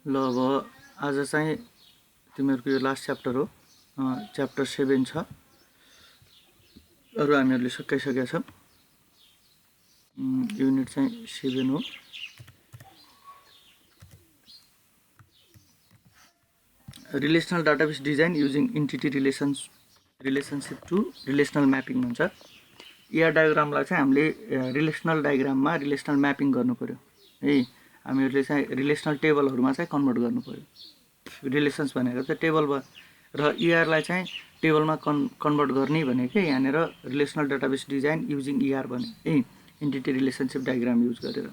ल अब आज चाहिँ तिमीहरूको यो लास्ट च्याप्टर हो, च्याप्टर 7 छ। अरू हामीहरूले सकाइसकेका छौँ। युनिट चाहिँ 7 हो। Relational database design using entity relationship to relational mapping भन्छ। ER डायग्रामलाई चाहिँ हामीले रिलेसनल डायग्राममा रिलेसनल म्यापिङ गर्नु पर्यो है। हामीहरूले चाहिँ रिलेसनल टेबलहरूमा चाहिँ कन्भर्ट गर्नु पर्यो। रिलेसन्स भनेको चाहिँ टेबल भयो र ERलाई चाहिँ टेबलमा कन्भर्ट गर्ने भनेको यहाँनिर relational database design using ER भने है, इन्टिटी रिलेसनसिप डायग्राम युज गरेर।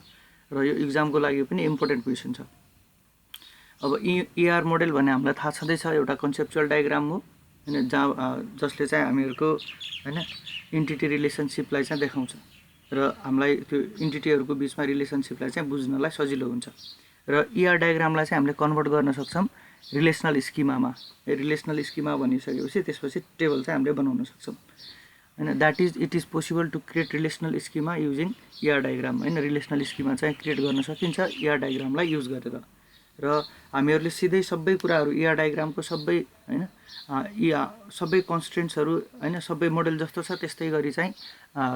र यो इक्जामको लागि पनि इम्पोर्टेन्ट क्वेसन छ। अब ER मोडेल भने हामीलाई थाहा छँदैछ, एउटा कन्सेप्चुअल डायग्राम हो हैन, जसले चाहिँ हामीहरूको हैन इन्टिटी रिलेसनसिपलाई चाहिँ देखाउँछ र हामीलाई त्यो इन्टिटीहरूको बिचमा रिलेसनसिपलाई चाहिँ बुझ्नलाई सजिलो हुन्छ। र ER डायग्रामलाई चाहिँ हामीले कन्भर्ट गर्न सक्छौँ रिलेसनल स्किमामा। रिलेसनल स्किमा भनिसकेपछि त्यसपछि टेबल चाहिँ हामीले बनाउन सक्छौँ हैन। That is it is possible to create relational schema using ER diagram हैन। रिलेसनल स्किमा चाहिँ क्रिएट गर्न सकिन्छ ER डायग्रामलाई युज गरेर। र हामीहरूले सिधै सबै कुराहरू ER डायग्रामको सबै हैन सबै कन्स्ट्रेन्ट्सहरू हैन सबै मोडेल जस्तो छ त्यस्तै गरी चाहिँ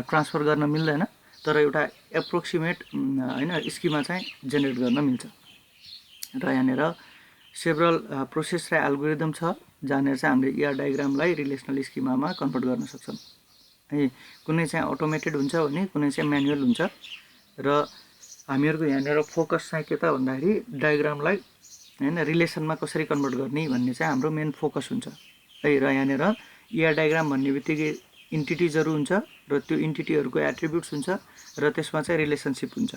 ट्रान्सफर गर्न मिल्दैन, तर एउटा एप्रोक्सिमेट हैन स्किमा चाहिँ जेनेरेट गर्न मिल्छ। र यहाँनिर सेभरल प्रोसेस र एल्गोरिदम छ जहाँनिर चाहिँ हामीले ER डायग्रामलाई रिलेसनल स्किमामा कन्भर्ट गर्न सक्छौँ है। कुनै चाहिँ अटोमेटेड हुन्छ भने कुनै चाहिँ म्यानुअल हुन्छ। र हामीहरूको यहाँनिर फोकस चाहिँ के त भन्दाखेरि डायग्रामलाई हैन रिलेसनमा कसरी कन्भर्ट गर्ने भन्ने चाहिँ हाम्रो मेन फोकस हुन्छ है। र यहाँनिर ER डायग्राम भन्ने बित्तिकै इन्टिटिजहरू हुन्छ र त्यो इन्टिटीहरूको एट्रिब्युट्स हुन्छ र त्यसमा चाहिँ रिलेसनसिप हुन्छ।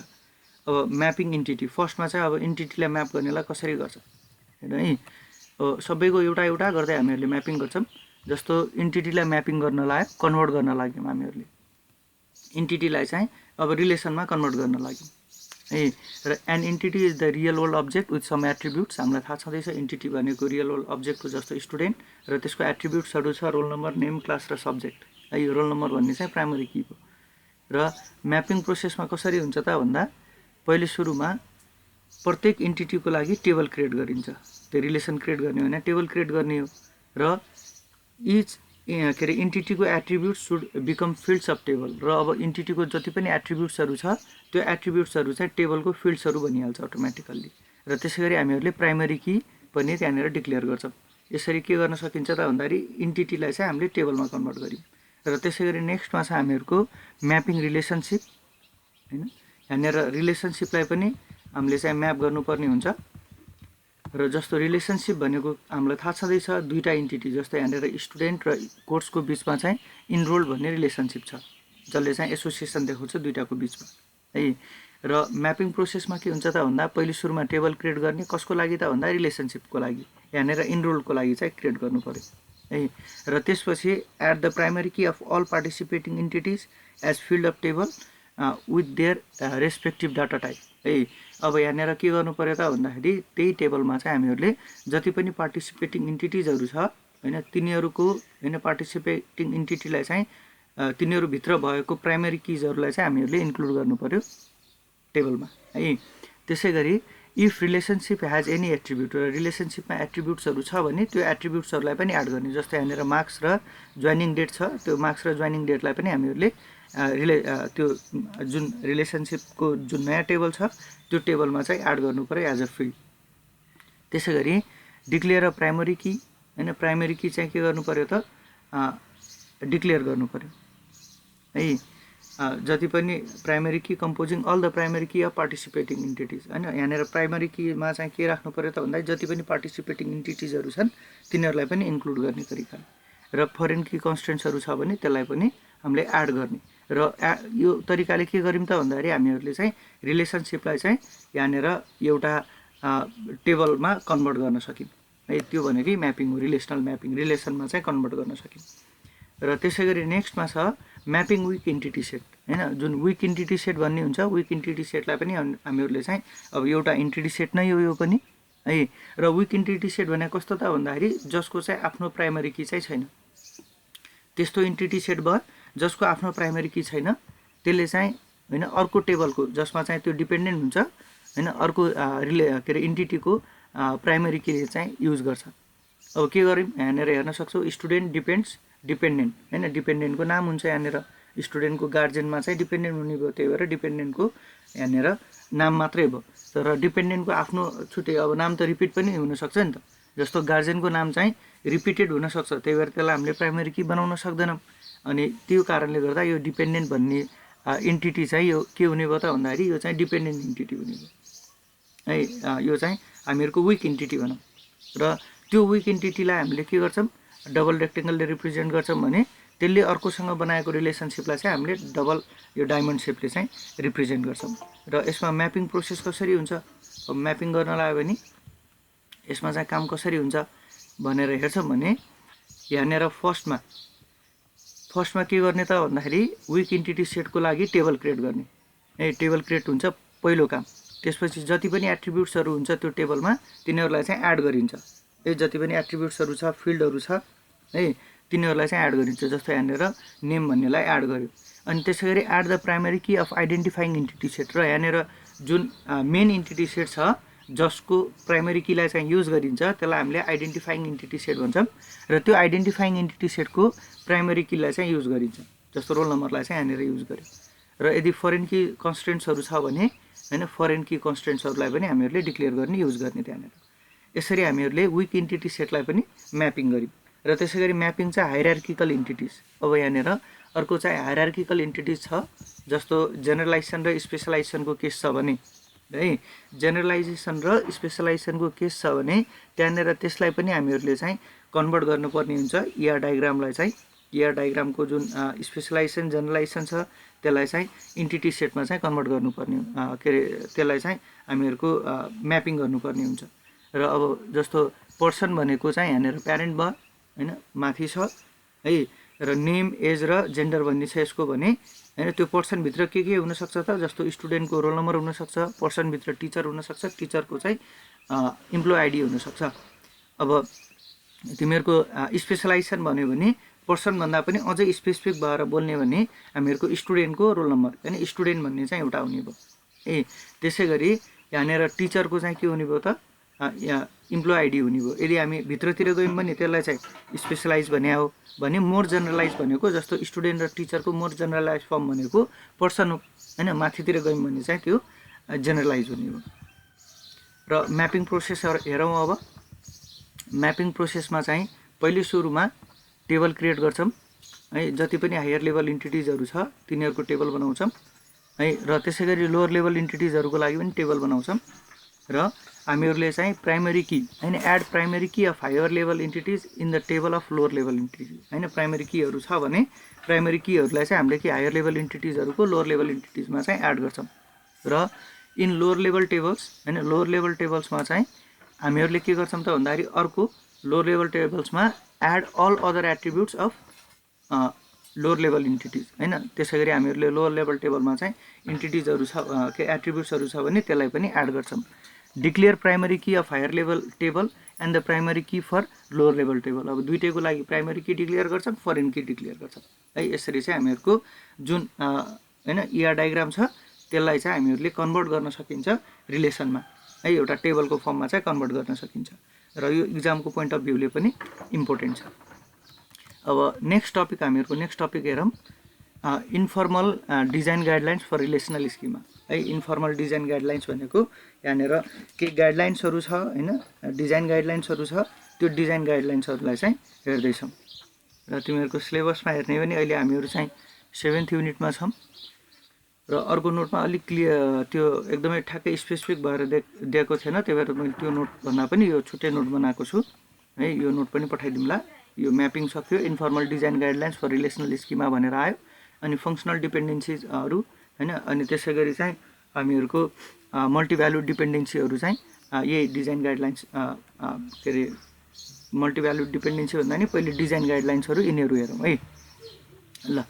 अब म्यापिङ इन्टिटी फर्स्टमा चाहिँ अब इन्टिटीलाई म्याप गर्नेलाई कसरी गर्छ हैन है। सबैको एउटा एउटा गर्दै हामीहरूले म्यापिङ गर्छौँ। जस्तो इन्टिटीलाई म्यापिङ गर्नलाई कन्भर्ट गर्न लाग्यौँ हामीहरूले, इन्टिटीलाई चाहिँ अब रिलेसनमा कन्भर्ट गर्न लाग्यौँ है। र an entity is the real world object with some attributes. हामीलाई थाहा छँदैछ इन्टिटी भनेको रियल वर्ल्ड अब्जेक्टको जस्तो स्टुडेन्ट र त्यसको एट्रिब्युट्सहरू छ रोल नम्बर, नेम, क्लास र सब्जेक्ट है। यो रोल नम्बर भन्ने चाहिँ प्राइमरी की हो। र म्यापिङ प्रोसेसमा कसरी हुन्छ त भन्दा पहिले सुरुमा प्रत्येक इन्टिटीको लागि टेबल क्रिएट गरिन्छ। त्यो रिलेसन क्रिएट गर्ने होइन, टेबल क्रिएट गर्ने हो। र इच के अरे इन्टिटीको attributes should become fields of table. र अब इन्टिटीको जति पनि एट्रिब्युट्सहरू छ त्यो एट्रिब्युट्सहरू चाहिँ टेबलको फिल्ड्सहरू बनिहाल्छ अटोमेटिकल्ली। र त्यसै गरी हामीहरूले प्राइमरी की पनि त्यहाँनिर डिक्लेयर गर्छौँ। यसरी के गर्न सकिन्छ त भन्दाखेरि इन्टिटीलाई चाहिँ हामीले टेबलमा कन्भर्ट गर्यौँ। र त्यसै गरी नेक्स्टमा छ हामीहरूको म्यापिङ रिलेसनसिप हैन। यहाँनिर रिलेसनसिपलाई पनि हामीले चाहिँ म्याप गर्नुपर्ने हुन्छ। र जस्तो रिलेसनसिप भनेको हामीलाई थाहा छँदैछ दुईवटा इन्टिटी, जस्तो यहाँनिर स्टुडेन्ट र कोर्सको बिचमा चाहिँ इनरोल्ड भन्ने रिलेसनसिप छ जसले चाहिँ एसोसिएसन देखाउँछ दुईवटाको बिचमा है। र म्यापिङ प्रोसेसमा के हुन्छ त भन्दा पहिले सुरुमा टेबल क्रिएट गर्ने कसको लागि त भन्दा रिलेसनसिपको लागि, यहाँनिर इनरोल्डको लागि चाहिँ क्रिएट गर्नु पर्यो है। र त्यसपछि add the primary key of all participating entities as field of table with their respective data type है। अब यहाँनिर के गर्नु पर्यो त भन्दाखेरि त्यही टेबलमा चाहिँ हामीहरूले जति पनि पार्टिसिपेटिङ इन्टिटिजहरू छ हैन तिनीहरूको हैन पार्टिसिपेटिङ इन्टिटीलाई चाहिँ तिनीहरूभित्र भएको प्राइमरी किजहरूलाई चाहिँ हामीहरूले इन्क्लुड गर्नु पर्यो टेबलमा है। त्यसै गरी if relationship has any attribute, र रिलेसनसिपमा एट्रिब्युट्सहरू छ भने त्यो एट्रिब्युट्सहरूलाई पनि एड गर्ने। जस्तो यहाँनिर मार्क्स र जोइनिङ डेट छ, त्यो मार्क्स र जोइनिङ डेटलाई पनि हामीहरूले त्यो जुन रिलेसनसिपको जुन नयाँ टेबल छ त्यो टेबलमा चाहिँ एड गर्नु पर्यो एज अ फिल्ड। त्यसै गरी डिक्लेयर अ प्राइमरी की हैन, प्राइमरी की चाहिँ के गर्नु पर्यो त डिक्लेयर गर्नु पर्यो है। जति पनि primary key composing all the primary key of participating entities हैन। यहाँनिर प्राइमरी कीमा चाहिँ के राख्नु पर्यो त भन्दा जति पनि पार्टिसिपेटिङ इन्टिटिजहरू छन् तिनीहरूलाई पनि इन्क्लुड गर्ने तरिका। र फरेन की कन्स्ट्रेन्ट्सहरू छ भने त्यसलाई पनि हामीले एड गर्ने। र यो तरिकाले के गर्यौँ त भन्दाखेरि हामीहरूले चाहिँ रिलेसनसिपलाई चाहिँ यहाँनिर एउटा टेबलमा कन्भर्ट गर्न सक्यौँ है। त्यो भनेकै म्यापिङ हो, रिलेसनल म्यापिङ, रिलेसनमा चाहिँ कन्भर्ट गर्न सक्यौँ। र त्यसै गरी नेक्स्टमा छ म्यापिङ विक इन्टिटी सेट हैन। जुन विक इन्टिटी सेट भन्ने हुन्छ, विक इन्टिटी सेटलाई पनि हामीहरूले चाहिँ अब एउटा इन्टिटी सेट नै हो यो पनि है। र विक इन्टिटी सेट भने कस्तो त भन्दाखेरि जसको चाहिँ आफ्नो प्राइमरी की चाहिँ छैन, त्यस्तो इन्टिटी सेट भयो जसको आफ्नो प्राइमरी की छैन, त्यसले चाहिँ हैन अर्को टेबलको जसमा चाहिँ त्यो डिपेन्डेन्ट हुन्छ हैन अर्को के अरे इन्टिटीको प्राइमेरी कीले चाहिँ युज गर्छ। अब के गरौँ यहाँनिर हेर्न सक्छौँ स्टुडेन्ट डिपेन्ड्स डिपेन्डेन्ट हैन डिपेन्डेन्टको नाम हुन्छ यहाँनिर स्टुडेन्टको गार्जियनमा चाहिँ डिपेन्डेन्ट हुने भयो त्यही भएर डिपेन्डेन्टको यहाँनिर नाम मात्रै भयो तर डिपेन्डेन्टको आफ्नो छुट्टै अब नाम त रिपिट पनि हुनसक्छ नि त जस्तो गार्जियनको नाम चाहिँ रिपिटेड हुनसक्छ त्यही भएर त्यसलाई हामीले प्राइमेरी की बनाउन सक्दैनौँ अनि त्यो कारणले गर्दा यो डिपेन्डेन्ट भन्ने इन्टिटी चाहिँ यो के हुने भयो त भन्दाखेरि यो चाहिँ डिपेन्डेन्ट इन्टिटी हुने भयो है यो चाहिँ हामीहरूको विक इन्टिटी भनौँ र त्यो विक इन्टिटीलाई हामीले के गर्छौँ डबल रेक्टेङ्गलले रिप्रेजेन्ट गर्छौँ भने त्यसले अर्कोसँग बनाएको रिलेसनसिपलाई चाहिँ हामीले डबल यो डायमन्ड सेपले चाहिँ रिप्रेजेन्ट गर्छौँ र यसमा म्यापिङ प्रोसेस कसरी हुन्छ अब म्यापिङ गर्न लाग्यो भने यसमा चाहिँ काम कसरी हुन्छ भनेर हेर्छौँ भने यहाँनिर फर्स्टमा के गर्ने त भन्दाखेरि विक इन्टिटी सेटको लागि टेबल क्रिएट गर्ने है टेबल क्रिएट हुन्छ पहिलो काम त्यसपछि जति पनि एट्रिब्युट्सहरू हुन्छ त्यो टेबलमा तिनीहरूलाई चाहिँ एड गरिन्छ जति पनि एट्रिब्युट्सहरू छ फिल्डहरू छ है तिनीहरूलाई चाहिँ एड गरिन्छ जस्तो यहाँनिर नेम भन्नेलाई एड गर्यो अनि त्यसैगरी add the primary key of identifying entity set र यहाँनिर जुन मेन इन्टिटी सेट छ जसको प्राइमेरी कीलाई चाहिँ युज गरिन्छ त्यसलाई हामीले आइडेन्टिफाइङ इन्टिटी सेट भन्छौँ र त्यो आइडेन्टिफाइङ इन्टिटी सेटको प्राइमेरी कीलाई चाहिँ युज गरिन्छ जस्तो रोल नम्बरलाई चाहिँ यहाँनिर युज गर्यो र यदि फरेन की कन्स्ट्रेन्ट्सहरू छ भने हैन फरेन की कन्स्ट्रेन्ट्सहरूलाई पनि हामीहरूले डिक्लेयर गर्ने युज गर्ने त्यहाँनिर यसरी हामीहरूले विक इन्टिटी सेटलाई पनि म्यापिङ गर्यौँ र त्यसैगरी म्यापिङ चाहिँ हायरार्किकल इन्टिटिज अब यहाँनिर अर्को चाहिँ हायरार्किकल इन्टिटिज छ जस्तो जेनरलाइजेसन र स्पेसलाइजेसनको केस छ भने है जेनरलाइजेसन र स्पेसलाइजेसनको केस छ भने त्यहाँनिर त्यसलाई पनि हामीहरूले चाहिँ कन्भर्ट गर्नुपर्ने हुन्छ ER डायग्रामलाई चाहिँ ER डायग्रामको जुन स्पेसलाइजेसन जेनरलाइजेसन छ त्यसलाई चाहिँ इन्टिटी सेटमा चाहिँ कन्भर्ट गर्नुपर्ने के अरे त्यसलाई चाहिँ हामीहरूको म्यापिङ गर्नुपर्ने हुन्छ र अब जस्तो पर्सन भनेको चाहिँ यहाँनिर प्यारेन्ट भयो हैन माथि छ है र नेम एज र जेन्डर भन्ने छ यसको भने हैन त्यो पर्सनभित्र के हुनसक्छ त जस्तो स्टुडेन्टको रोल नम्बर हुनसक्छ पर्सनभित्र टिचर हुनसक्छ टिचरको चाहिँ इम्प्लोइ आइडी हुनसक्छ अब तिमीहरूको स्पेसलाइजेसन भन्यो भने पर्सनभन्दा पनि अझै स्पेसिफिक भएर बोल्ने भने हामीहरूको स्टुडेन्टको रोल नम्बर हैन स्टुडेन्ट भन्ने चाहिँ एउटा हुने भयो त्यसै गरी यहाँनिर टिचरको चाहिँ के हुने भयो त इम्प्लोइ आइडी हुने भयो यदि हामी भित्रतिर गयौँ भने त्यसलाई चाहिँ स्पेसलाइज भने हो भने मोर जनरलाइज भनेको जस्तो स्टुडेन्ट र टिचरको मोर जनरलाइज फर्म भनेको पर्सन हो हैन माथितिर गयौँ भने चाहिँ त्यो जेनरलाइज हुने हो र म्यापिङ प्रोसेस हेरौँ अब म्यापिङ प्रोसेसमा चाहिँ पहिले सुरुमा टेबल क्रिएट गर्छौँ है जति पनि हायर लेभल इन्टिटिजहरू छ तिनीहरूको टेबल बनाउँछौँ है र त्यसैगरी लोअर लेभल इन्टिटिजहरूको लागि पनि टेबल बनाउँछौँ र हामीहरूले चाहिँ प्राइमेरी की हैन add primary key of higher level entities in the table of lower level entities हैन प्राइमेरी कीहरू छ भने प्राइमेरी कीहरूलाई चाहिँ हामीले के हायर लेभल इन्टिटिजहरूको लोअर लेभल इन्टिटिजमा चाहिँ एड गर्छौँ र इन लोअर लेभल टेबल्स हैन लोअर लेभल टेबल्समा चाहिँ हामीहरूले के गर्छौँ त भन्दाखेरि अर्को लोअर लेभल टेबल्समा add all other attributes of lower level entities हैन त्यसैगरी हामीहरूले लोअर लेभल टेबलमा चाहिँ इन्टिटिजहरू छ के एट्रिब्युट्सहरू छ भने त्यसलाई पनि एड गर्छौँ declare primary key of higher level table and the primary key for lower level table अब दुईटैको लागि प्राइमेरी की डिक्लेयर गर्छौँ फरेन की डिक्लेयर गर्छौँ है यसरी चाहिँ हामीहरूको जुन हैन ER डायग्राम छ त्यसलाई चाहिँ हामीहरूले कन्भर्ट गर्न सकिन्छ रिलेसनमा है एउटा टेबलको फर्ममा चाहिँ कन्भर्ट गर्न सकिन्छ र यो इक्जामको पोइन्ट अफ भ्यूले पनि इम्पोर्टेन्ट छ अब नेक्स्ट टपिक हामीहरूको नेक्स्ट टपिक हेरौँ informal design guidelines for relational schema है इन्फर्मल डिजाइन गाइडलाइन्स भनेको यहाँनिर के गाइडलाइन्सहरू छ हैन डिजाइन गाइडलाइन्सहरू छ त्यो डिजाइन गाइडलाइन्सहरूलाई चाहिँ हेर्दैछौँ र तिमीहरूको सिलेबसमा हेर्ने भने अहिले हामीहरू चाहिँ 7th युनिटमा छौँ र अर्को नोटमा अलिक क्लियर त्यो एकदमै ठ्याक्कै स्पेसिफिक भएर दिएको थिएन त्यही भएर मैले त्यो नोट भन्दा पनि यो छुट्टै नोट बनाएको छु है यो नोट पनि पठाइदिउँला यो म्यापिङ सक्यो informal design guidelines for relational schema भनेर आयो अनि फङ्सनल डिपेन्डेन्सिजहरू हैन अनि त्यसैगरी चाहिँ हामीहरूको मल्टिभ्याल्युड डिपेन्डेन्सीहरू चाहिँ यही डिजाइन गाइडलाइन्स के अरे मल्टिभ्याल्युड डिपेन्डेन्सी भन्दा नि पहिले डिजाइन गाइडलाइन्सहरू यिनीहरू हेरौँ है ल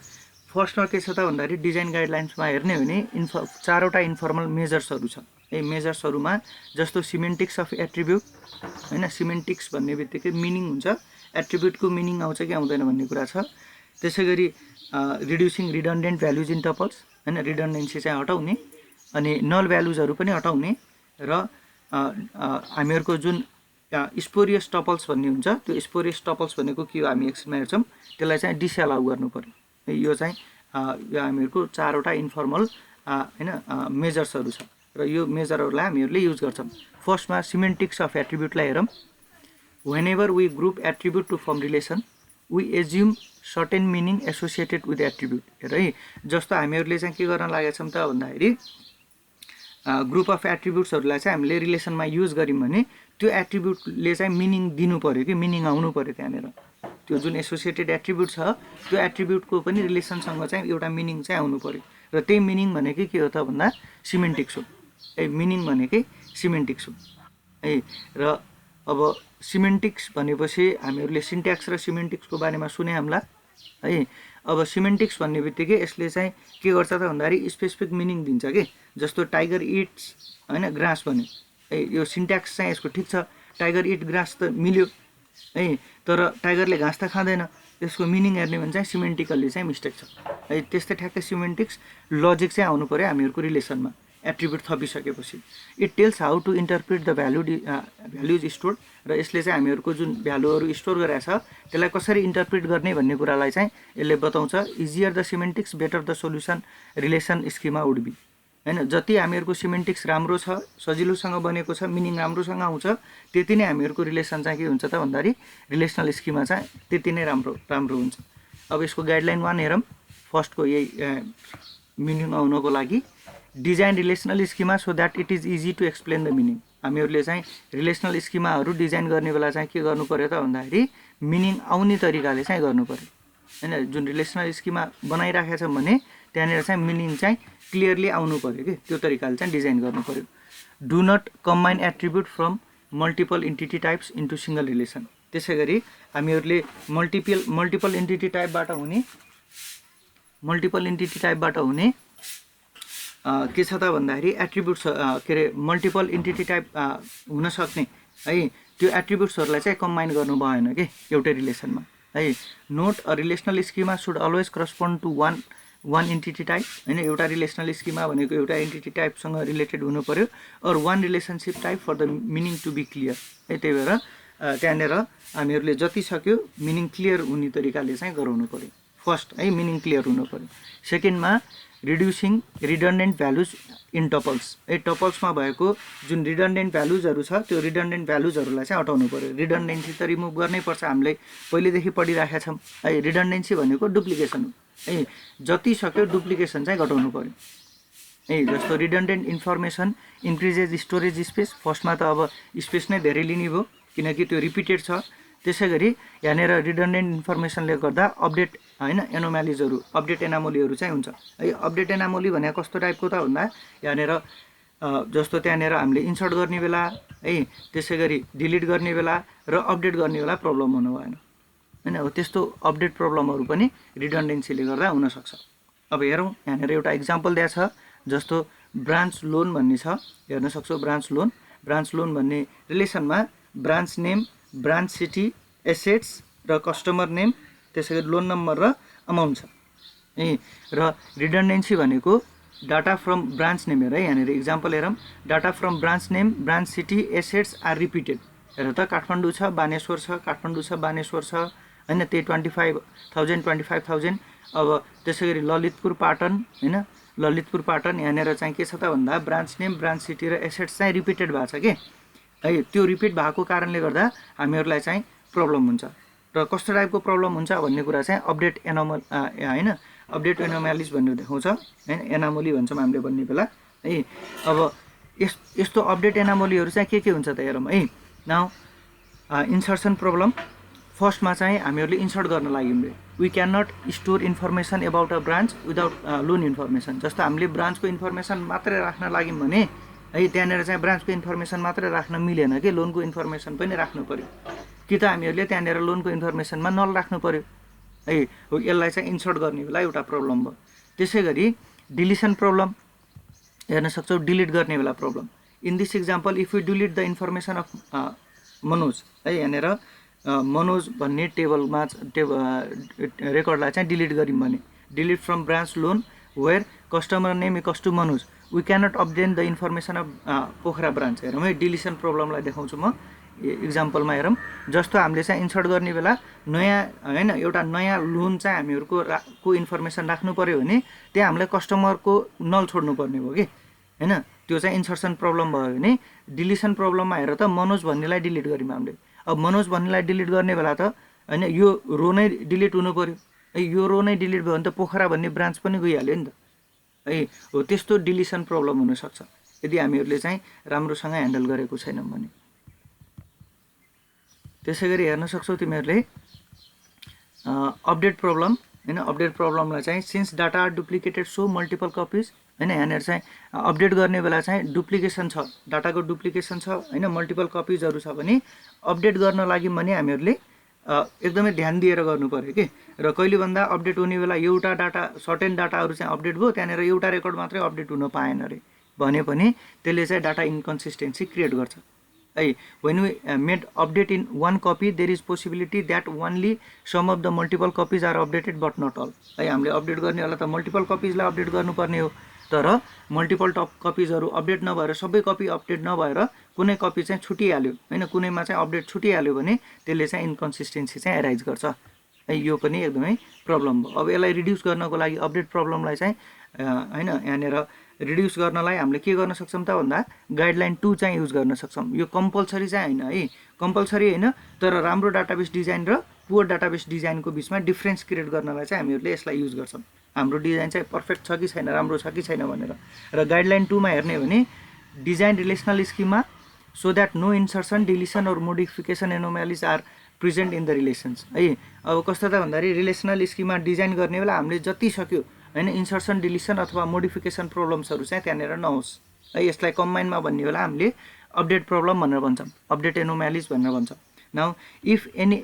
फर्स्टमा के छ त भन्दाखेरि डिजाइन गाइडलाइन्समा हेर्ने हो भने चारवटा इन्फर्मल मेजर्सहरू छ है मेजर्सहरूमा जस्तो सिमेन्टिक्स अफ एट्रिब्युट हैन सिमेन्टिक्स भन्ने बित्तिकै मिनिङ हुन्छ एट्रिब्युटको मिनिङ आउँछ कि आउँदैन भन्ने कुरा छ त्यसैगरी रिड्युसिङ रिडन्डेन्ट भ्यालुज इन टपल्स हैन रिडन्डेन्सी चाहिँ हटाउने अनि नल भ्यालुजहरू पनि हटाउने र हामीहरूको जुन स्पोरियस टपल्स भन्ने हुन्छ, त्यो स्पोरियस टपल्स भनेको के हो हामी एकछिनमा हेर्छौँ। त्यसलाई चाहिँ डिसअलाउ गर्नु पर्यो। यो चाहिँ यो हामीहरूको 4वटा इन्फर्मल हैन मेजर्सहरू छ र यो मेजरहरूलाई हामीहरूले युज गर्छौँ। फर्स्टमा सिमेन्टिक्स अफ एट्रिब्युटलाई हेरौँ। Whenever we group attribute to form relation, we assume certain meaning associated with attribute. है जस्तो हामीहरूले चाहिँ के गर्न लागेका छौँ त भन्दाखेरि ग्रुप अफ एट्रिब्युट्सहरूलाई चाहिँ हामीले रिलेसनमा युज गऱ्यौँ भने त्यो एट्रिब्युटले चाहिँ मिनिङ दिनु पर्यो कि मिनिङ आउनु पर्यो त्यहाँनिर। त्यो जुन एसोसिएटेड एट्रिब्युट छ त्यो एट्रिब्युटको पनि रिलेसनसँग चाहिँ एउटा मिनिङ चाहिँ आउनु पर्यो र त्यही मिनिङ भनेकै के हो त भन्दा सिमेन्टिक्स हो। मिनिङ भनेकै सिमेन्टिक्स हो है। र अब सिमेन्टिक्स भनेपछि हामीहरूले सिन्ट्याक्स र सिमेन्टिक्सको बारेमा सुने हामीलाई है। अब सिमेन्टिक्स भन्ने बित्तिकै यसले चाहिँ के गर्छ त भन्दाखेरि स्पेसिफिक मिनिङ दिन्छ कि, जस्तो टाइगर इट्स हैन ग्रास भन्यो है। यो सिन्ट्याक्स चाहिँ यसको ठिक छ, टाइगर इट ग्रास त मिल्यो है, तर टाइगरले घाँस त खाँदैन। यसको मिनिङ हेर्ने भने चाहिँ सिमेन्टिकल्ली चाहिँ मिस्टेक छ है। त्यस्तै ठ्याक्कै सिमेन्टिक्स लजिक चाहिँ आउनु पर्यो हामीहरूको रिलेसनमा एट्रिब्युट थपिसकेपछि। It tells how to interpret the values stored, र यसले चाहिँ हामीहरूको जुन भ्यालुहरू स्टोर गरेको छ त्यसलाई कसरी इन्टरप्रेट गर्ने भन्ने कुरालाई चाहिँ यसले बताउँछ। Easier the semantics better the solution relation schema would be हैन। जति हामीहरूको सिमेन्टिक्स राम्रो छ, सजिलोसँग बनेको छ, मिनिङ राम्रोसँग आउँछ, त्यति नै हामीहरूको रिलेसन चाहिँ के हुन्छ त भन्दाखेरि रिलेसनल स्किमा चाहिँ त्यति नै राम्रो हुन्छ। अब यसको गाइडलाइन 1 हेरौँ। फर्स्टको यही मिनिङ आउनको लागि design relational स्किमा so that it is easy to explain the meaning. हामीहरूले चाहिँ रिलेसनल स्किमाहरू डिजाइन गर्ने बेला चाहिँ के गर्नु पर्यो त भन्दाखेरि मिनिङ आउने तरिकाले चाहिँ गर्नु पर्यो हैन। जुन रिलेसनल स्किमा बनाइराखेका छौँ भने त्यहाँनिर चाहिँ मिनिङ चाहिँ क्लियरली आउनु पर्यो कि, त्यो तरिकाले चाहिँ डिजाइन गर्नु पर्यो। Do not combine attribute from multiple entity types into single relation. त्यसै गरी हामीहरूले मल्टिपल इन्टिटी टाइपबाट हुने के छ त भन्दाखेरि एट्रिब्युट्स के अरे मल्टिपल इन्टिटी टाइप हुन सक्ने है त्यो एट्रिब्युट्सहरूलाई चाहिँ कम्बाइन गर्नु भएन कि एउटै रिलेसनमा है। Note a relational schema should always correspond to one entity type हैन। एउटा रिलेसनल स्किमा भनेको एउटा इन्टिटी टाइपसँग रिलेटेड हुनु पर्यो, or one relationship type for the meaning to be clear है। त्यही भएर त्यहाँनिर हामीहरूले जति सक्यो मिनिङ क्लियर हुने तरिकाले चाहिँ गराउनु पर्यो। फर्स्ट है मिनिङ क्लियर हुनु पर्यो। सेकेन्डमा रिड्युसिङ रिडन्डेन्ट भ्यालुज इन टपल्स है। टपल्समा भएको जुन रिडन्डेन्ट भ्यालुजहरू छ त्यो रिडन्डेन्ट भ्यालुजहरूलाई चाहिँ हटाउनु पर्यो। रिडन्डेन्सी त रिमुभ गर्नै पर्छ, हामीले पहिलेदेखि पढिराखेका छौँ है। रिडन्डेन्सी भनेको डुप्लिकेसन हो है। जति सक्यो डुप्लिकेसन चाहिँ घटाउनु पर्यो है। जस्तो रिडन्डेन्ट इन्फर्मेसन इन्क्रिजेज स्टोरेज स्पेस। फर्स्टमा त अब स्पेस नै धेरै लिने भयो किनकि त्यो रिपिटेड छ। त्यसै गरी यहाँनिर रिडन्डेन्ट इन्फर्मेसनले गर्दा अपडेट हैन एनोम्यालिजहरू अपडेट एनामोलीहरू चाहिँ हुन्छ है। अपडेट एनामोली भने कस्तो टाइपको त भन्दा यहाँनिर जस्तो त्यहाँनिर हामीले इन्सर्ट गर्ने बेला है, त्यसै गरी डिलिट गर्ने बेला र अपडेट गर्ने बेला प्रब्लम हुनु भएन हैन। हो त्यस्तो अपडेट प्रब्लमहरू पनि रिडन्डेन्सीले गर्दा हुनसक्छ। अब हेरौँ यहाँनिर एउटा इक्जाम्पल दिएको छ। जस्तो ब्रान्च लोन भन्ने छ, हेर्न सक्छौँ। ब्रान्च लोन भन्ने रिलेसनमा branch name, branch city, assets र कस्टमर नेम, त्यसै गरी लोन नम्बर र अमाउन्ट छ है। र रिडन्डेन्सी भनेको डाटा फ्रम ब्रान्च नेम हेर है। यहाँनिर इक्जाम्पल हेरौँ। Data from branch name, branch city, assets are repeated. हेर त काठमाडौँ छ, बानेश्वर छ, काठमाडौँ छ, बानेश्वर छ हैन। त्यही 25,000 अब त्यसै गरी ललितपुर पाटन हैन। ललितपुर पाटन यहाँनिर चाहिँ के छ त भन्दा ब्रान्च नेम, ब्रान्च सिटी र एसेट्स चाहिँ रिपिटेड भएको छ कि है। त्यो रिपिट भएको कारणले गर्दा हामीहरूलाई चाहिँ प्रब्लम हुन्छ। र कस्तो टाइपको प्रब्लम हुन्छ भन्ने कुरा चाहिँ अपडेट हैन अपडेट एनोम्यालिज भनेर देखाउँछ हैन। एनामोली भन्छौँ हामीले भन्ने बेला है। अब यस्तो अपडेट एनामोलीहरू चाहिँ के हुन्छ त हेरौँ है। Now insertion problem. फर्स्टमा चाहिँ हामीहरूले इन्सर्ट गर्न लाग्यौँ। We can not store information about a branch without loan information. जस्तो हामीले ब्रान्चको इन्फर्मेसन मात्रै राख्न लाग्यौँ भने है त्यहाँनिर चाहिँ ब्रान्चको इन्फर्मेसन मात्रै राख्न मिलेन कि लोनको इन्फर्मेसन पनि राख्नु पर्यो कि त हामीहरूले त्यहाँनिर लोनको इन्फर्मेसनमा नल राख्नु पर्यो है। हो यसलाई चाहिँ इन्सर्ट गर्ने बेला एउटा प्रब्लम भयो। त्यसै गरी डिलिसन प्रब्लम हेर्न सक्छौँ। डिलिट गर्ने बेला problem. In this example if you delete the information of Manoj है। यहाँनिर मनोज भन्ने रेकर्डलाई चाहिँ डिलिट गऱ्यौँ भने delete from branch loan where customer name equals to Manoj we cannot update the information of Pokhara branch. हेरौँ है, डिलिसन प्रब्लमलाई देखाउँछु म इक्जाम्पलमा। हेरौँ, जस्तो हामीले चाहिँ इन्सर्ट गर्ने बेला नयाँ होइन एउटा नयाँ लोन चाहिँ हामीहरूको को इन्फर्मेसन राख्नु पऱ्यो भने त्यहाँ हामीलाई कस्टमरको नल छोड्नु पर्ने भयो कि होइन। त्यो चाहिँ इन्सर्सन प्रब्लम भयो भने डिलिसन प्रब्लममा हेर त मनोज भन्नेलाई डिलिट गऱ्यौँ हामीले। अब मनोज भन्नेलाई डिलिट गर्ने बेला त होइन यो रो नै डिलिट हुनु पऱ्यो। यो रो नै डिलिट भयो भने त पोखरा भन्ने ब्रान्च पनि गइहाल्यो नि त है। हो, त्यस्तो डिलिसन प्रब्लम हुनसक्छ यदि हामीहरूले चाहिँ राम्रोसँग ह्यान्डल गरेको छैनौँ भने। त्यसै गरी हेर्न सक्छौ तिमीहरूले अपडेट प्रब्लम होइन। अपडेट प्रब्लमलाई चाहिँ since data are duplicated so multiple copies होइन। यहाँनिर चाहिँ अपडेट गर्ने बेला चाहिँ डुप्लिकेसन छ, डाटाको डुप्लिकेसन छ होइन, मल्टिपल कपिजहरू छ भने अपडेट गर्न लागि भने हामीहरूले एकदमै ध्यान दिएर गर्नु पऱ्यो कि। र कहिले भन्दा अपडेट हुने बेला एउटा डाटा सर्टेन डाटाहरू चाहिँ अपडेट भयो, त्यहाँनिर एउटा रेकर्ड मात्रै अपडेट हुन पाएन अरे भने पनि त्यसले चाहिँ डाटा इन्कन्सिस्टेन्सी क्रिएट गर्छ है। when we made update in one copy there is possibility that only some of the multiple copies are updated but not all है। हामीले अपडेट गर्ने होला त मल्टिपल कपिजलाई अपडेट गर्नुपर्ने हो, तर मल्टिपल कपिजहरू अपडेट नभएर सबै कपी अपडेट नभएर कुनै कपी चाहिँ छुटिहाल्यो होइन, कुनैमा चाहिँ अपडेट छुटिहाल्यो भने त्यसले चाहिँ इन्कन्सिस्टेन्सी चाहिँ एराइज गर्छ है। यो पनि एकदमै प्रब्लम भयो। अब यसलाई रिड्युस गर्नको लागि अपडेट प्रब्लमलाई चाहिँ होइन यहाँनिर रिड्युस गर्नलाई हामीले के गर्न सक्छौँ त भन्दा गाइडलाइन 2 चाहिँ युज गर्न सक्छौँ। यो कम्पलसरी चाहिँ होइन है, कम्पलसरी होइन, तर राम्रो डाटाबेस डिजाइन र पुवर डाटाबेस डिजाइनको बिचमा डिफ्रेन्स क्रिएट गर्नलाई चाहिँ हामीहरूले यसलाई युज गर्छौँ। हाम्रो डिजाइन चाहिँ पर्फेक्ट छ कि छैन, राम्रो छ कि छैन भनेर। र गाइडलाइन 2 मा हेर्ने हो भने डिजाइन रिलेसनल स्किममा so that no insertion deletion or modification anomalies are present in the relations है। अब कस्तो त भन्दाखेरि रिलेसनल स्किममा डिजाइन गर्ने बेला हामीले जति सक्यो होइन इन्सर्सन डिलिसन अथवा मोडिफिकेसन प्रब्लम्सहरू चाहिँ त्यहाँनिर नहोस् है। यसलाई कम्बाइनमा भन्ने बेला हामीले अपडेट प्रब्लम भनेर भन्छौँ, अपडेट एनोमेलिज भनेर भन्छौँ। Now if any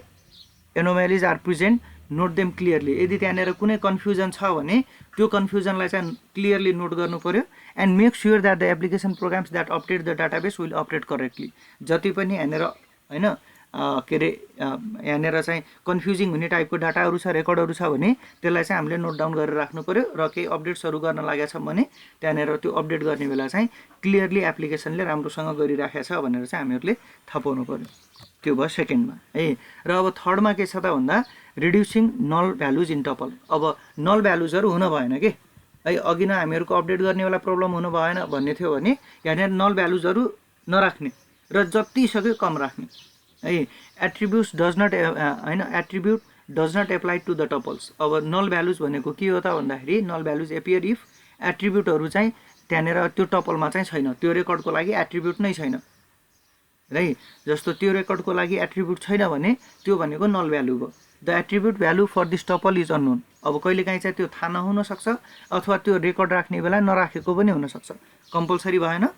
anomalies are present note them clearly. यदि त्यहाँनिर कुनै कन्फ्युजन छ भने त्यो कन्फ्युजनलाई चाहिँ क्लियरली नोट गर्नु पऱ्यो। And make sure that the application programs that update the database will update correctly. जति पनि यहाँनिर होइन के अरे यहाँनिर चाहिँ कन्फ्युजिङ हुने टाइपको डाटाहरू छ, रेकर्डहरू छ भने त्यसलाई चाहिँ हामीले नोट डाउन गरेर राख्नु पऱ्यो। र केही अपडेट्सहरू गर्न लागेको छ भने त्यहाँनिर त्यो अपडेट गर्ने बेला चाहिँ क्लियरली एप्लिकेसनले राम्रोसँग गरिराखेको छ भनेर चाहिँ हामीहरूले थाहा पाउनु पऱ्यो। त्यो भयो सेकेन्डमा है। र अब थर्डमा के छ त भन्दा reducing null values in tuple. अब नल भ्यालुजहरू हुन भएन कि है। अघि नै हामीहरूको अपडेट गर्ने बेला प्रब्लम हुनु भएन भन्ने थियो भने यहाँनिर नल भ्यालुजहरू नराख्ने र जति सक्यो कम राख्ने है। एट्रिब्युट्स डज नट होइन, attribute does not apply to the tuples. अब नल भ्यालुज भनेको के हो त भन्दाखेरि नल भ्यालुज एपियर इफ एट्रिब्युटहरू चाहिँ त्यहाँनिर त्यो टपलमा चाहिँ छैन, त्यो रेकर्डको लागि एट्रिब्युट नै छैन है। जस्तो त्यो रेकर्डको लागि एट्रिब्युट छैन भने त्यो भनेको नल भ्यालु भयो। The attribute value for this tuple is unknown. अब कहिलेकाहीँ चाहिँ त्यो थाहा नहुन सक्छ अथवा त्यो रेकर्ड राख्ने बेला नराखेको पनि हुनसक्छ। कम्पलसरी भएन,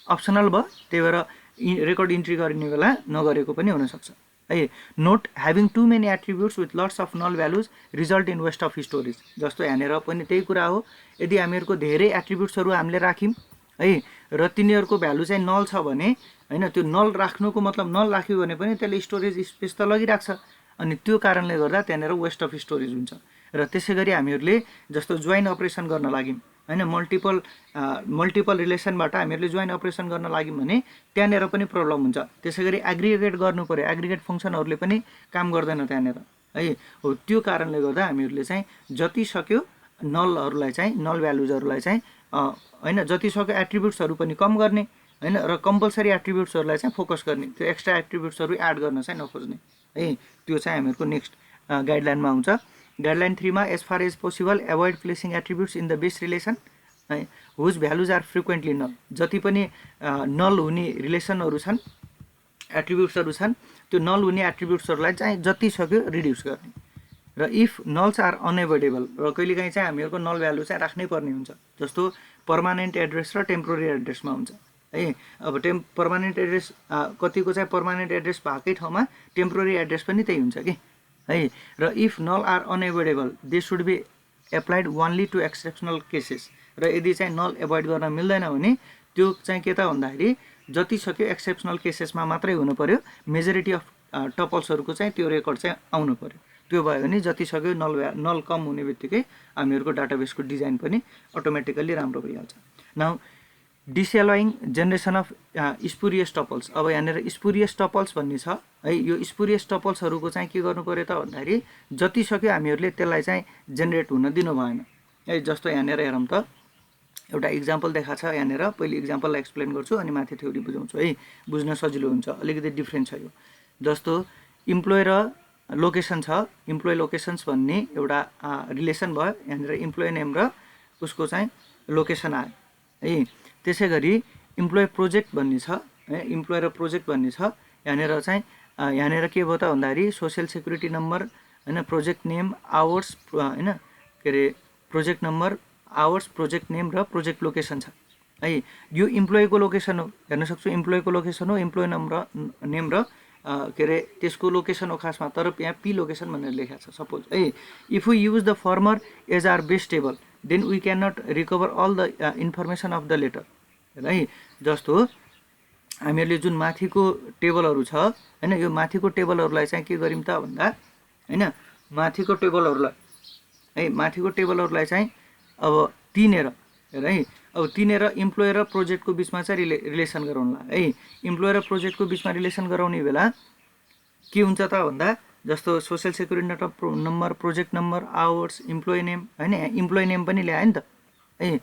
अप्सनल भयो, त्यही भएर रेकर्ड इन्ट्री गर्ने बेला नगरेको पनि हुनसक्छ है। Note having too many attributes with lots of null values result in waste of storage. जस्तो यहाँनिर पनि त्यही कुरा हो, यदि हामीहरूको धेरै एट्रिब्युट्सहरू हामीले राख्यौँ है र तिनीहरूको भ्यालु चाहिँ नल छ भने होइन, त्यो नल राख्नुको मतलब नल राख्यो भने पनि त्यसले स्टोरेज स्पेस त लगिरहेको छ, अनि त्यो कारणले गर्दा त्यहाँनिर वेस्ट अफ स्टोरेज हुन्छ। र त्यसै गरी हामीहरूले जस्तो जोइन अपरेसन गर्न लाग्यौँ होइन, मल्टिपल रिलेसनबाट हामीहरूले जोइन अपरेसन गर्न लाग्यौँ भने त्यहाँनिर पनि प्रब्लम हुन्छ। त्यसै गरी एग्रिगेट गर्नु पऱ्यो, एग्रिगेट फङ्सनहरूले पनि काम गर्दैन त्यहाँनिर है। हो, त्यो कारणले गर्दा हामीहरूले चाहिँ जति सक्यो नलहरूलाई चाहिँ नल भ्यालुजहरूलाई चाहिँ होइन जति सक्यो एट्रिब्युट्सहरू पनि कम गर्ने होइन, र कम्पलसरी एट्रिब्युट्सहरूलाई चाहिँ फोकस गर्ने, त्यो एक्स्ट्रा एट्रिब्युट्सहरू एड गर्न चाहिँ नखोज्ने है। त्यो चाहिँ हामीहरूको नेक्स्ट गाइडलाइनमा आउँछ। गाइडलाइन 3 मा as far as possible avoid placing attributes in the base relation है whose values are frequently null. जति पनि नल हुने रिलेसनहरू छन्, एट्रिब्युट्सहरू छन्, त्यो नल हुने एट्रिब्युट्सहरूलाई चाहिँ जति सक्यो रिड्युस गर्ने। र इफ नल्स आर अनएभोइडेबल, र कहिलेकाहीँ चाहिँ हामीहरूको नल भ्यालु चाहिँ राख्नै पर्ने हुन्छ। जस्तो पर्मानेन्ट एड्रेस र टेम्पोररी एड्रेसमा हुन्छ है। अब पर्मानेन्ट एड्रेस कतिको चाहिँ पर्मानेन्ट एड्रेस भएकै ठाउँमा टेम्पोररी एड्रेस पनि त्यही हुन्छ कि है। र if null are unavoidable they should be applied only to exceptional cases. र यदि चाहिँ नल एभोइड गर्न मिल्दैन भने त्यो चाहिँ के त भन्दाखेरि जति सक्यो एक्सेप्सनल केसेसमा मात्रै हुनु पऱ्यो। मेजोरिटी अफ टपल्सहरूको चाहिँ त्यो रेकर्ड चाहिँ आउनु पऱ्यो। त्यो भयो भने जति सक्यो नल कम हुने बित्तिकै हामीहरूको डाटाबेसको डिजाइन पनि अटोमेटिकल्ली राम्रो भइहाल्छ। Now disallowing generation of spurious tuples. अब यहाँनिर स्पुरियस टपल्स भन्ने छ है। यो स्पुरियस टपल्सहरूको चाहिँ के गर्नु पर्यो त भन्दाखेरि जति सक्यो हामीहरूले त्यसलाई चाहिँ जेनेरेट हुन दिनु भएन है। जस्तो यहाँनिर हेरौँ त, एउटा इक्जाम्पल देखाएको छ यहाँनिर। पहिले इक्जाम्पललाई एक्सप्लेन गर्छु अनि माथि थ्योरी बुझाउँछु है, बुझ्न सजिलो हुन्छ। अलिकति डिफ्रेन्ट छ यो। जस्तो इम्प्लोइ र लोकेसन छ। इम्प्लोइ लोकेसन्स भन्ने एउटा रिलेसन भयो। यहाँनिर इम्प्लोइ नेम र उसको चाहिँ लोकेसन आयो है। त्यसै गरी इम्प्लोइ प्रोजेक्ट भन्ने छ है। इम्प्लोइ र प्रोजेक्ट भन्ने छ। यहाँनिर चाहिँ यहाँनिर के भयो त भन्दाखेरि सोसियल सेक्युरिटी नम्बर होइन, प्रोजेक्ट नेम, आवर्स होइन, के अरे project number, hours, project name र प्रोजेक्ट लोकेसन छ है। यो इम्प्लोइको लोकेसन हो, हेर्न सक्छु इम्प्लोइको लोकेसन हो, इम्प्लोइ नेम र के अरे त्यसको लोकेसन हो खासमा, तर यहाँ पी लोकेसन भनेर लेखेको छ सपोज है। If we use the former as our base table then we can not recover all the information of the latter है। जस्तो हामीहरूले जुन माथिको टेबलहरू छ होइन, यो माथिको टेबलहरूलाई चाहिँ के गर्यौँ त भन्दा होइन, माथिको टेबलहरूलाई चाहिँ अब तिनेर हेर है, अब तिनेर इम्प्लोइ र प्रोजेक्टको बिचमा चाहिँ रिलेसन गराउनुला है। इम्प्लोइ र प्रोजेक्टको बिचमा रिलेसन गराउने बेला के हुन्छ त भन्दा जस्तो social security number, project number, hours, employee name होइन, इम्प्लोइ नेम पनि ल्याएँ नि त है।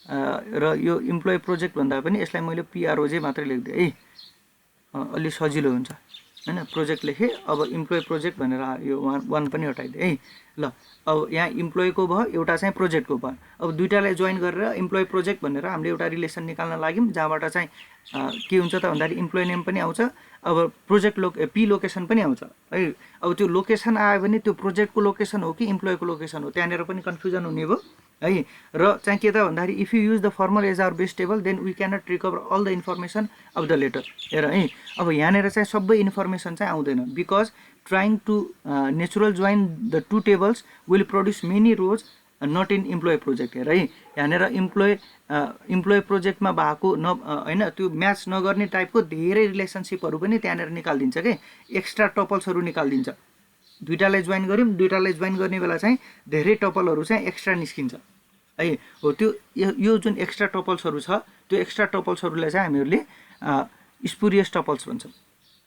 र यो इम्प्लोइ प्रोजेक्ट भन्दा पनि यसलाई मैले पिआरओजे मात्रै लेखिदिएँ है, अलि सजिलो हुन्छ होइन। प्रोजेक्ट लेखेँ, अब इम्प्लोइ प्रोजेक्ट भनेर यो वान पनि हटाइदिएँ है। ल अब यहाँ इम्प्लोइको भयो, एउटा चाहिँ प्रोजेक्टको भयो। अब दुइटालाई जोइन गरेर इम्प्लोइ प्रोजेक्ट भनेर हामीले एउटा रिलेसन निकाल्न लाग्यौँ, जहाँबाट चाहिँ के हुन्छ त भन्दाखेरि इम्प्लोइ नेम पनि आउँछ, अब प्रोजेक्ट पी लोकेसन पनि आउँछ है। अब त्यो लोकेसन आयो भने त्यो प्रोजेक्टको लोकेसन हो कि इम्प्लोइको लोकेसन हो, त्यहाँनिर पनि कन्फ्युजन हुने भयो है। र चाहिँ के त भन्दाखेरि if you use the former as our base table then we can not recover all the information of the latter. हेर है, अब यहाँनिर चाहिँ सबै इन्फर्मेसन चाहिँ आउँदैन, because trying to natural join the two tables will produce many rows not in employee project. हेर है, यहाँनिर इम्प्लोइ प्रोजेक्टमा भएको होइन, त्यो म्याच नगर्ने टाइपको धेरै रिलेसनसिपहरू पनि त्यहाँनिर निकालिदिन्छ कि, एक्स्ट्रा टपल्सहरू निकालिदिन्छ। दुइटालाई जोइन गऱ्यौँ, दुइटालाई जोइन गर्ने बेला चाहिँ धेरै टपलहरू चाहिँ एक्स्ट्रा निस्किन्छ है। हो त्यो यो जुन एक्स्ट्रा टपल्सहरू छ, त्यो एक्स्ट्रा टपल्सहरूलाई चाहिँ हामीहरूले स्पुरियस टपल्स भन्छौँ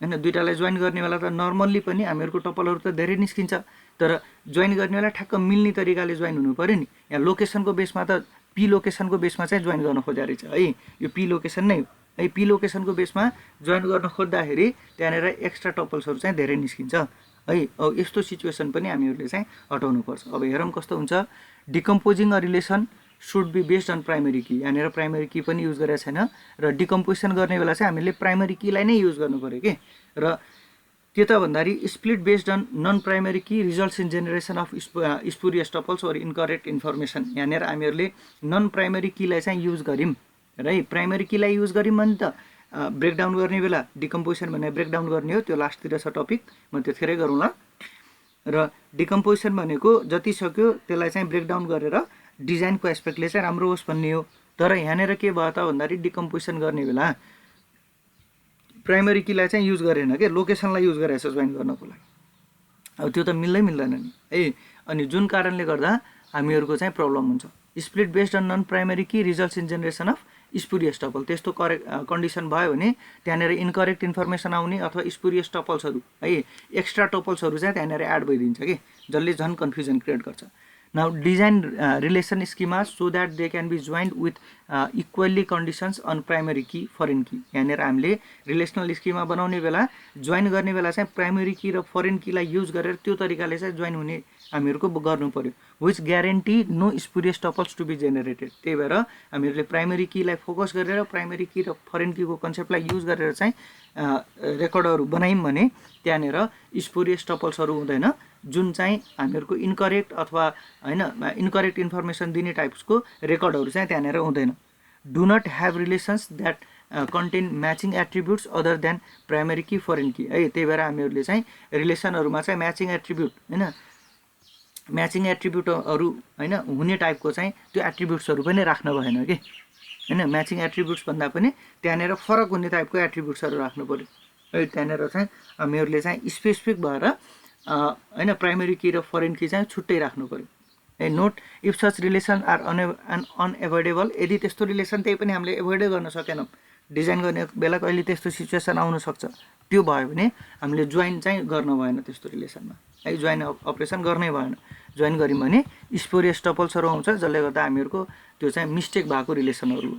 होइन। दुइटालाई जोइन गर्ने बेला त नर्मल्ली पनि हामीहरूको टपलहरू त धेरै निस्किन्छ, तर जोइन गर्ने बेला ठ्याक्क मिल्ने तरिकाले जोइन हुनु पऱ्यो नि। यहाँ लोकेसनको बेसमा त पी लोकेसनको बेसमा चाहिँ जोइन गर्न खोज्या रहेछ है, यो पी लोकेसन नै हो है। पी लोकेसनको बेसमा जोइन गर्न खोज्दाखेरि त्यहाँनिर एक्स्ट्रा टपल्सहरू चाहिँ धेरै निस्किन्छ है। अब यस्तो सिचुएसन पनि हामीहरूले चाहिँ हटाउनुपर्छ। अब हेरौँ कस्तो हुन्छ। Decomposing a relation should be based on primary key. यहाँनिर प्राइमेरी की पनि युज गरेको छैन, र डिकम्पोजिसन गर्ने बेला चाहिँ हामीले प्राइमेरी कीलाई नै युज गर्नु पऱ्यो कि। र के त भन्दाखेरि split based on non primary key results in generation of spurious tuples or incorrect information. यहाँनिर हामीहरूले नन प्राइमेरी कीलाई चाहिँ युज गऱ्यौँ है। प्राइमेरी कीलाई युज गऱ्यौँ भने त ब्रेकडाउन गर्ने बेला डिकम्पोजिसन भनेर ब्रेकडाउन गर्ने हो, त्यो लास्टतिर छ टपिक, म त्यतिखेरै गरौँला। र डिकम्पोजिसन भनेको जति सक्यो त्यसलाई चाहिँ ब्रेकडाउन गरेर डिजाइनको एस्पेक्टले चाहिँ राम्रो होस् भन्ने हो। तर यहाँनिर के भयो त भन्दाखेरि डिकम्पोजिसन गर्ने बेला प्राइमेरी कीलाई चाहिँ युज गरेन के, लोकेसनलाई युज गरेछ जोइन गर्नको लागि। अब त्यो त मिल्दैन नि है। अनि जुन कारणले गर्दा हामीहरूको चाहिँ प्रब्लम हुन्छ। Split based on non primary key results in generation of spurious tuple, त्यस्तो कन्डिसन भयो भने त्यहाँनिर इनकरेक्ट इन्फर्मेसन आउने अथवा स्पुरियस टपल्सहरू है, एक्स्ट्रा टपल्सहरू चाहिँ त्यहाँनिर एड भइदिन्छ कि, जसले झन् कन्फ्युजन क्रिएट गर्छ। Now design relation schema so that they can be joined with equally conditions on primary key foreign key. यहाँनिर हामीले रिलेसनल स्किमा बनाउने बेला जोइन गर्ने बेला चाहिँ प्राइमेरी की र फरेन कीलाई युज गरेर त्यो तरिकाले चाहिँ जोइन हुने हामीहरूको गर्नु पर्यो, which guarantee no spurious tuples to be generated. त्यही भएर हामीहरूले प्राइमेरी कीलाई फोकस गरेर प्राइमेरी की र फरेन कीको कन्सेप्टलाई युज गरेर चाहिँ रेकर्डहरू बनायौँ भने त्यहाँनिर स्पुरियस टपल्सहरू हुँदैन, जुन चाहिँ हामीहरूको इनकरेक्ट अथवा होइन इनकरेक्ट इन्फर्मेसन दिने टाइप्सको रेकर्डहरू चाहिँ त्यहाँनिर हुँदैन। Do not have relations that contain matching attributes other than primary key foreign key है। त्यही भएर हामीहरूले चाहिँ रिलेसनहरूमा चाहिँ म्याचिङ एट्रिब्युट होइन, म्याचिङ एट्रिब्युटहरू होइन हुने टाइपको चाहिँ त्यो एट्रिब्युट्सहरू पनि राख्न भएन कि होइन। म्याचिङ एट्रिब्युट्स भन्दा पनि त्यहाँनिर फरक हुने टाइपको एट्रिब्युट्सहरू राख्नु पऱ्यो है। त्यहाँनिर चाहिँ हामीहरूले चाहिँ स्पेसिफिक भएर होइन प्राइमेरी की र फरेन की चाहिँ छुट्टै राख्नु पऱ्यो a note if such relation are unavoidable, यदि त्यस्तो रिलेसन त्यही पनि हामीले एभोइडै गर्न सकेनौँ, डिजाइन गर्ने बेला कहिले त्यस्तो सिचुएसन आउन सक्छ, त्यो भयो भने हामीले जोइन चाहिँ गर्न भएन त्यस्तो रिलेसनमा है, जोइन अपरेसन गर्नै भएन। जोइन गऱ्यौँ भने स्पोरियस टपल्सहरू आउँछ, जसले गर्दा हामीहरूको त्यो चाहिँ मिस्टेक भएको रिलेसनहरू हो।